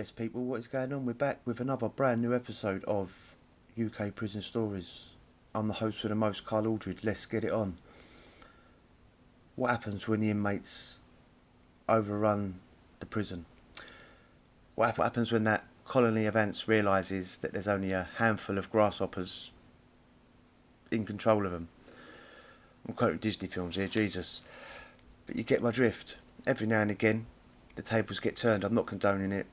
Yes, people, what is going on? We're back with another brand new episode of UK Prison Stories. I'm the host with the most, Carl Aldridge. Let's get it on. What happens when the inmates overrun the prison? What happens when that colony of ants realises that there's only a handful of grasshoppers in control of them? I'm quoting Disney films here, Jesus. But you get my drift. Every now and again, the tables get turned. I'm not condoning it.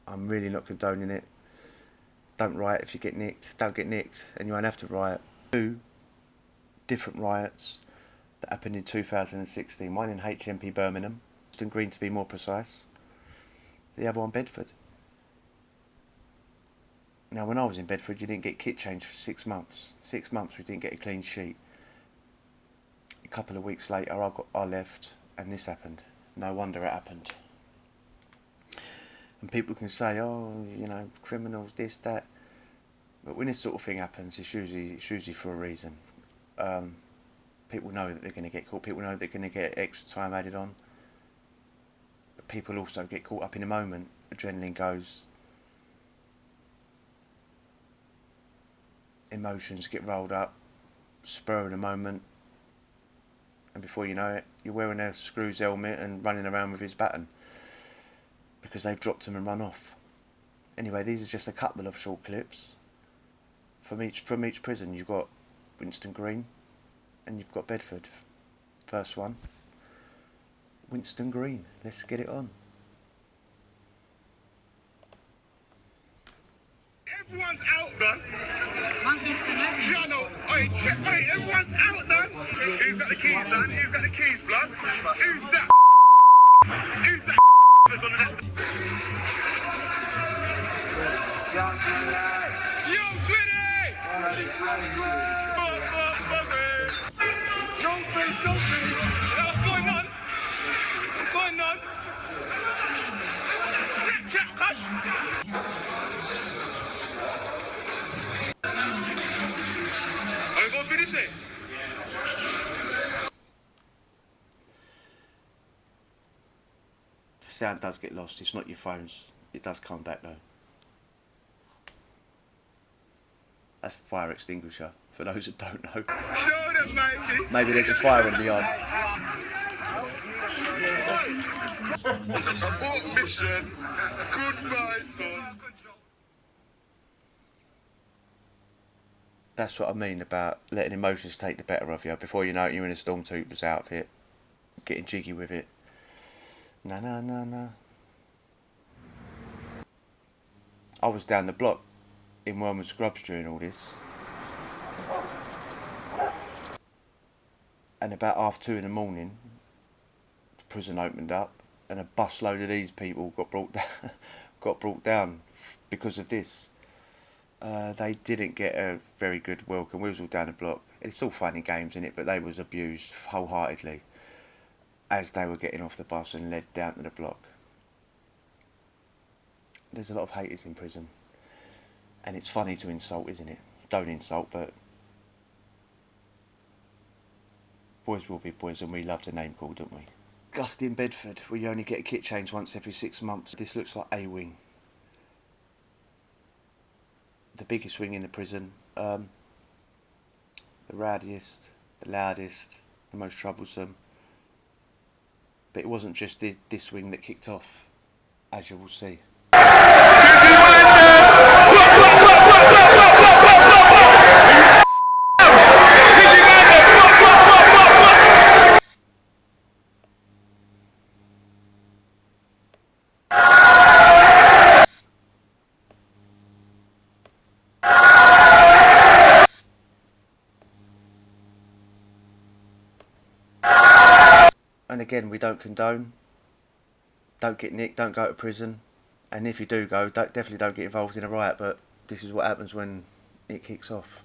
I'm really not condoning it. Don't riot if you get nicked. Don't get nicked, and you won't have to riot. Two different riots that happened in 2016. One in HMP Birmingham, Winson Green to be more precise. The other one Bedford. Now, when I was in Bedford, you didn't get kit change for 6 months. 6 months we didn't get a clean sheet. A couple of weeks later, I left, and this happened. No wonder it happened. And people can say, oh, you know, criminals, this, that. But when this sort of thing happens, it's usually for a reason. People know that they're going to get caught. People know they're going to get extra time added on. But people also get caught up in a moment. Adrenaline goes. Emotions get rolled up. Spur of the moment. And before you know it, you're wearing a Screws helmet and running around with his baton. Because they've dropped him and run off. Anyway, these are just a couple of short clips. From each prison, you've got Winson Green and you've got Bedford. First one, Winson Green. Let's get it on. Everyone's out, man. Giano, oi, check, wait, everyone's out, man. Who's got the keys, man? Who's got the keys, blood? Who's that? Who's that? That's on the Yo, Twitty! No face, no face. What's going on? What's going on? Snapchat, hush. Are we going to finish it? The sound does get lost. It's not your phones. It does come back though. That's a fire extinguisher, for those that don't know. Maybe there's a fire in the yard. It's a support mission. Goodbye, son. That's what I mean about letting emotions take the better of you. Before you know it, you're in a stormtrooper's outfit, getting jiggy with it. No. I was down the block in Wormwood Scrubs during all this, and about 2:30 in the morning, the prison opened up, and a busload of these people got brought down because of this. They didn't get a very good welcome. We was all down the block. It's all fun and games in it, but they was abused wholeheartedly as they were getting off the bus and led down to the block. There's a lot of haters in prison. And it's funny to insult, isn't it? Don't insult, but boys will be boys, and we love the name call, don't we? Gusty in Bedford, where you only get a kit change once every 6 months. This looks like a wing. The biggest wing in the prison. The rowdiest, the loudest, the most troublesome. But it wasn't just this wing that kicked off, as you will see. And again, we don't condone. Don't get nicked, don't go to prison. And if you do go, definitely don't get involved in a riot, but this is what happens when it kicks off.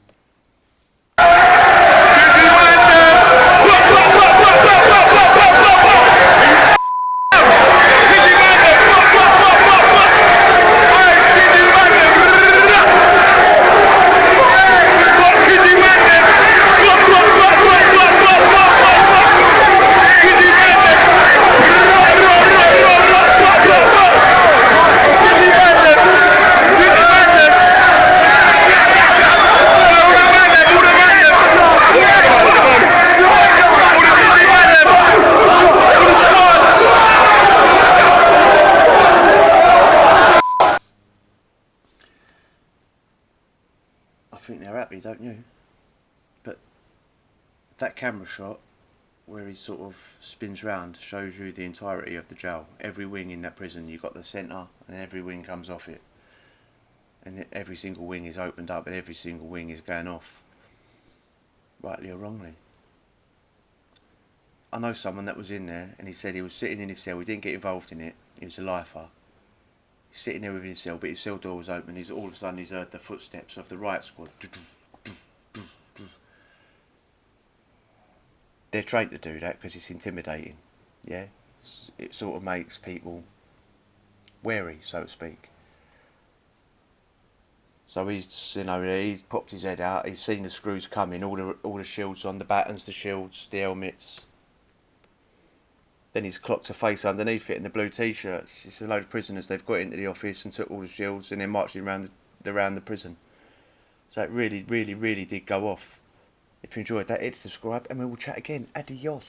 think they're happy, don't you? But that camera shot where he sort of spins round shows you the entirety of the jail. Every wing in that prison, you've got the centre and every wing comes off it. And every single wing is opened up and every single wing is going off. Rightly or wrongly. I know someone that was in there and he said he was sitting in his cell, he didn't get involved in it, he was a lifer. He's sitting there with his cell, but his cell door was open, all of a sudden he's heard the footsteps of the riot squad. They're trained to do that because it's intimidating, yeah? It sort of makes people wary, so to speak. So he's popped his head out, he's seen the screws coming, all the shields on, the battens, the shields, the helmets. Then he's clocked a face underneath it in the blue t-shirts. It's a load of prisoners. They've got into the office and took all the shields and then marching around the prison. So it really, really, really did go off. If you enjoyed that, hit subscribe and we will chat again. Adios.